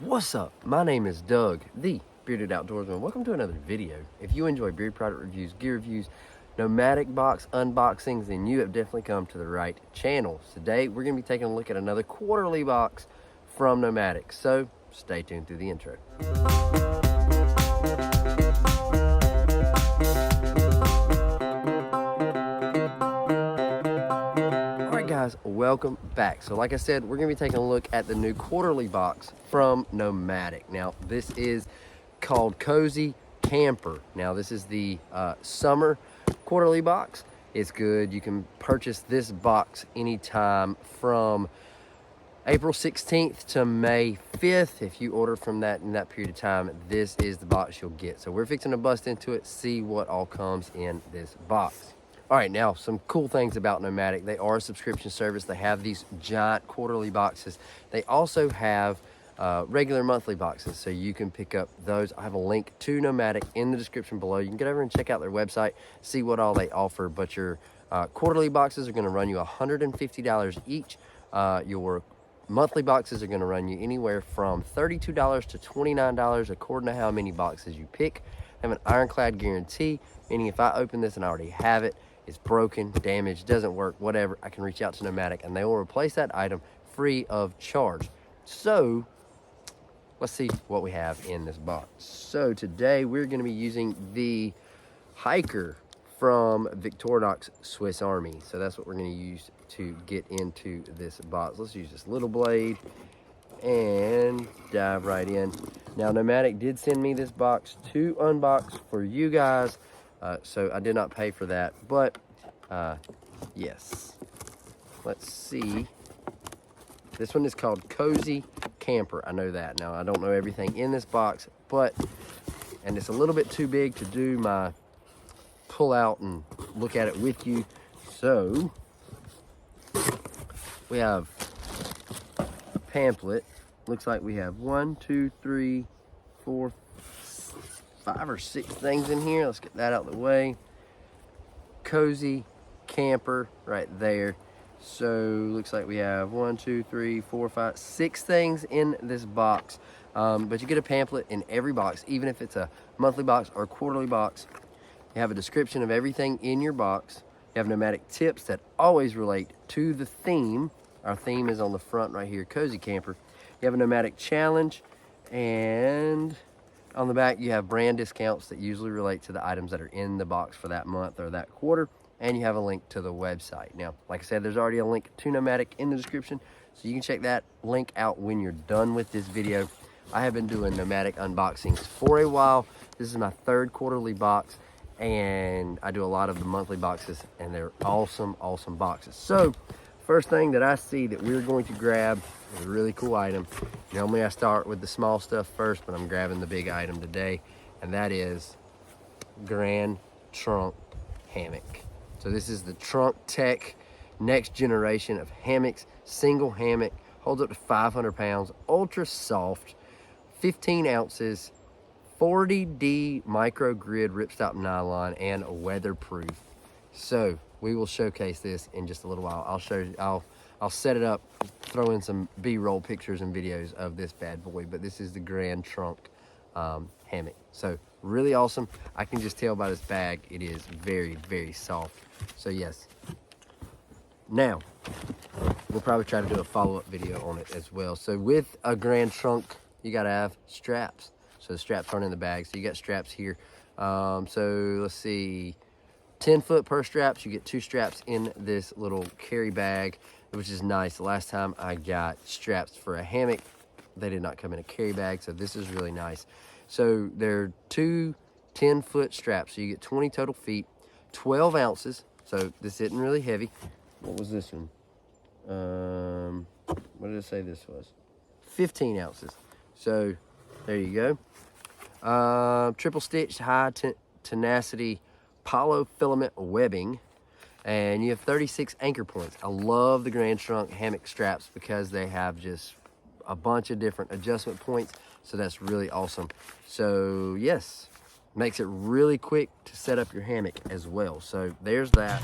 What's up? My name is Doug, the Bearded Outdoorsman. Welcome to another video. If you enjoy beard product reviews, gear reviews, Nomadik Box unboxings, then you have definitely come to the right channel. Today, we're going to be taking a look at another quarterly box from Nomadik. So, stay tuned through the intro. Guys, welcome back. So like I said, we're gonna be taking a look at the new quarterly box from Nomadik. Now this is called Cozy Camper. Now this is the summer quarterly box. It's good. You can purchase this box anytime from April 16th to May 5th. If you order from that in that period of time, this is the box you'll get. So we're fixing to bust into it, see what all comes in this box. All right, now some cool things about Nomadik. They are a subscription service. They have these giant quarterly boxes. They also have regular monthly boxes, so you can pick up those. I have a link to Nomadik in the description below. You can get over and check out their website, see what all they offer. But your quarterly boxes are going to run you $150 each. Your monthly boxes are going to run you anywhere from $32 to $29 according to how many boxes you pick. They have an ironclad guarantee, meaning if I open this and I already have it, it's broken, damaged, doesn't work, whatever, I can reach out to Nomadik and they will replace that item free of charge. So let's see what we have in this box. So today we're going to be using the hiker from Victorinox Swiss Army. So that's what we're going to use to get into this box. Let's use this little blade and dive right in. Now Nomadik did send me this box to unbox for you guys. So I did not pay for that, but yes. Let's see. This one is called Cozy Camper. I know that. Now, I don't know everything in this box, and it's a little bit too big to do my pull out and look at it with you. So, we have a pamphlet. Looks like we have 1, 2, 3, 4, 5 or 6 things in here. Let's get that out of the way. Cozy Camper right there. So looks like we have 1, 2, 3, 4, 5, 6 things in this box. But you get a pamphlet in every box, even if it's a monthly box or a quarterly box. You have a description of everything in your box. You have Nomadik tips that always relate to the theme. Our theme is on the front right here, Cozy Camper. You have a Nomadik challenge, and on the back, you have brand discounts that usually relate to the items that are in the box for that month or that quarter, and you have a link to the website. Now, like I said, there's already a link to Nomadik in the description, so you can check that link out when you're done with this video. I have been doing Nomadik unboxings for a while. This is my 3rd quarterly box, and I do a lot of the monthly boxes, and they're awesome, awesome boxes. So, first thing that I see that we're going to grab is a really cool item. Normally I start with the small stuff first, but I'm grabbing the big item today, and that is Grand Trunk Hammock. So this is the Trunk Tech next generation of hammocks. Single hammock, holds up to 500 pounds, ultra soft, 15 ounces, 40D micro grid ripstop nylon, and weatherproof. So we will showcase this in just a little while. I'll set it up, throw in some B-roll pictures and videos of this bad boy, but this is the Grand Trunk hammock. So really awesome. I can just tell by this bag, it is very, very soft. So yes. Now, we'll probably try to do a follow-up video on it as well. So with a Grand Trunk, you gotta have straps. So the straps aren't in the bag, so you got straps here. So let's see, 10 foot per straps. You get 2 straps in this little carry bag, which is nice. The last time I got straps for a hammock, they did not come in a carry bag, so this is really nice. So they're 2 10-foot straps, so you get 20 total feet, 12 ounces. So this isn't really heavy. What was this one? What did it say this was? 15 ounces. So there you go. Triple stitched high tenacity poly filament webbing, and you have 36 anchor points. I love the Grand Trunk hammock straps because they have just a bunch of different adjustment points, so that's really awesome. So yes, makes it really quick to set up your hammock as well. So there's that.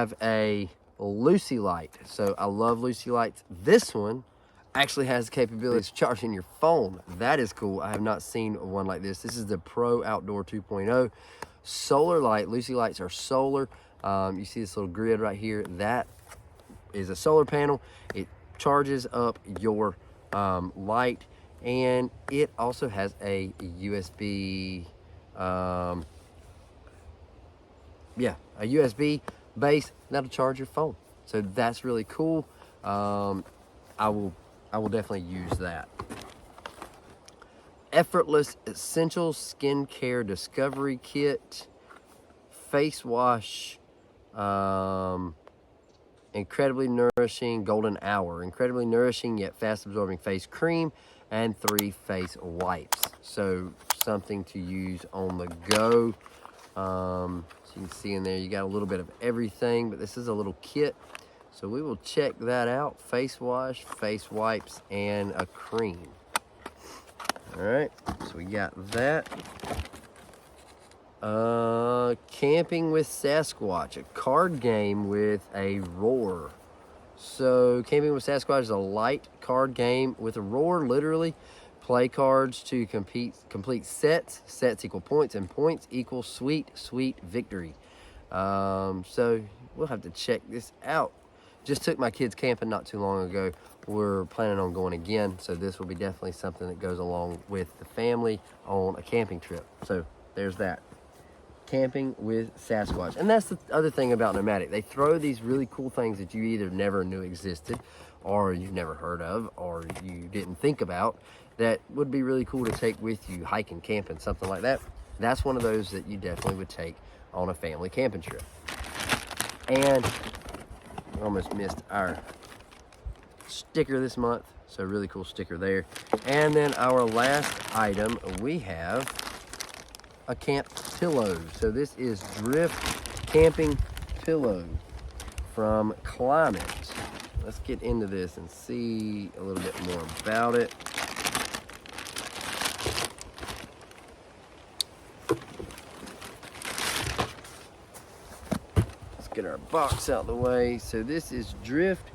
have a Lucy light. So I love Lucy lights. This one actually has the capability of charging your phone. That is cool. I have not seen one like this. This is the Pro Outdoor 2.0 solar light. Lucy lights are solar. You see this little grid right here. That is a solar panel. It charges up your light, and it also has a USB a USB base that'll charge your phone. So that's really cool. I will definitely use that. Effortless Essential Skincare Discovery Kit, face wash, incredibly nourishing golden hour, incredibly nourishing yet fast absorbing face cream, and 3 face wipes. So something to use on the go. So you can see in there you got a little bit of everything, but this is a little kit. So we will check that out. Face wash, face wipes, and a cream. All right, so we got that. Camping with Sasquatch, a card game with a roar. So Camping with Sasquatch is a light card game with a roar, literally. Play cards to complete sets. Sets equal points, and points equal sweet victory. So we'll have to check this out. Just took my kids camping not too long ago. We're planning on going again, so this will be definitely something that goes along with the family on a camping trip. So there's that. Camping with Sasquatch. And that's the other thing about Nomadik. They throw these really cool things that you either never knew existed, or you've never heard of, or you didn't think about, that would be really cool to take with you hiking, camping, something like that. That's one of those that you definitely would take on a family camping trip. And we almost missed our sticker this month, so really cool sticker there. And then our last item, we have a camp pillow. So this is Drift Camping Pillow from Climate. Let's get into this and see a little bit more about it. Let's get our box out of the way. So this is Drift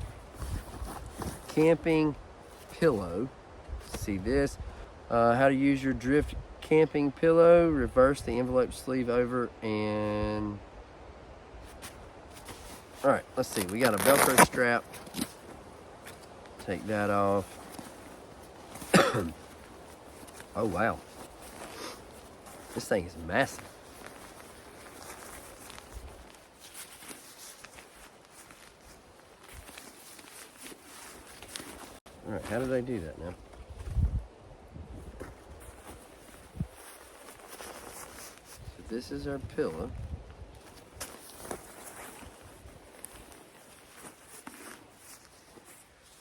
Camping Pillow. See this. How to use your Drift Camping Pillow. Reverse the envelope sleeve over and... Alright, let's see. We got a Velcro strap. Take that off. Oh, wow. This thing is massive. Alright, how did I do that now? So this is our pillow.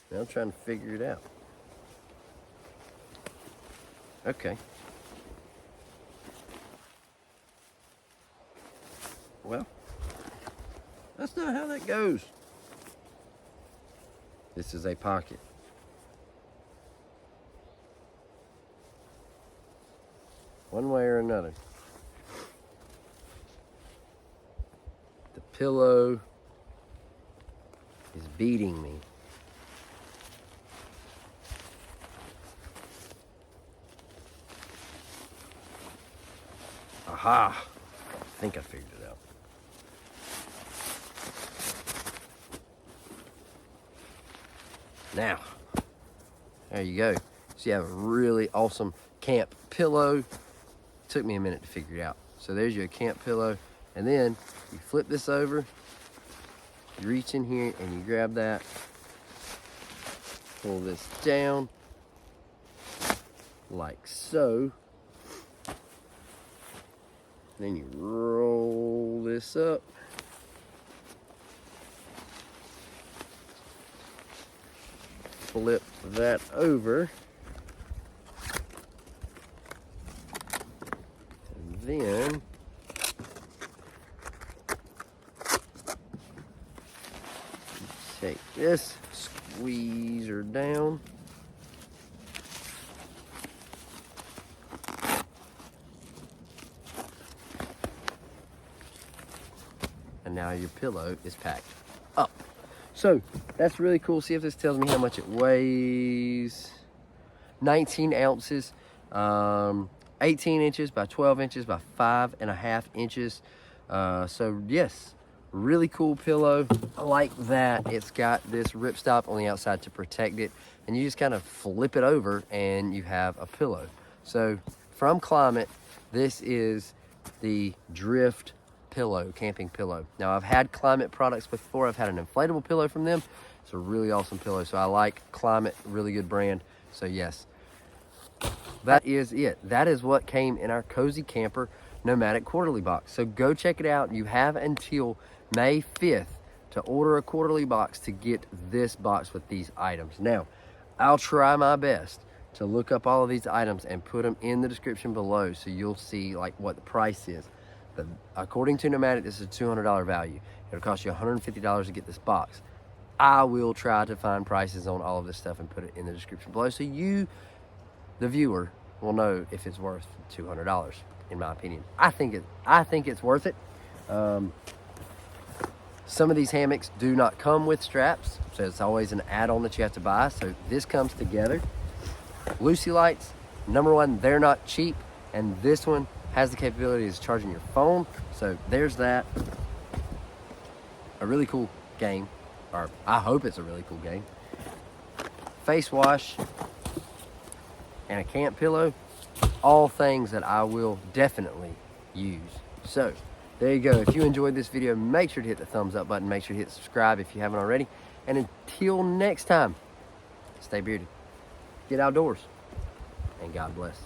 Now I'm trying to figure it out. Okay. Well, that's not how that goes. This is a pocket. One way or another. The pillow is beating me. Aha! I think I figured it out. Now, there you go. So you have a really awesome camp pillow. Took me a minute to figure it out. So there's your camp pillow. And then you flip this over, you reach in here and you grab that, pull this down like so. Then you roll this up. Flip that over. And then take this, squeeze her down. And now your pillow is packed up. So that's really cool. See if this tells me how much it weighs. 19 ounces, 18 inches by 12 inches by 5.5 inches. So yes, really cool pillow. I like that it's got this ripstop on the outside to protect it, and you just kind of flip it over and you have a pillow. So from Climate, this is the Drift pillow, camping pillow. Now I've had Climate products before. I've had an inflatable pillow from them. It's a really awesome pillow. So I like Climate, really good brand. So yes, that is it. That is what came in our Cozy Camper Nomadic quarterly box. So go check it out. You have until May 5th to order a quarterly box to get this box with these items. Now, I'll try my best to look up all of these items and put them in the description below so you'll see like what the price is. According to Nomadic, this is a $200 value. It'll cost you $150 to get this box. I will try to find prices on all of this stuff and put it in the description below so you, the viewer, will know if it's worth $200. In my opinion, I think it's worth it. Some of these hammocks do not come with straps, so it's always an add-on that you have to buy. So this comes together. Lucy lights, number one, they're not cheap, and this one has the capability of charging your phone. So there's that. A really cool game, or I hope it's a really cool game. Face wash and a camp pillow, all things that I will definitely use. So there you go. If you enjoyed this video, make sure to hit the thumbs up button. Make sure to hit subscribe if you haven't already. And until next time, stay bearded, get outdoors, and God bless.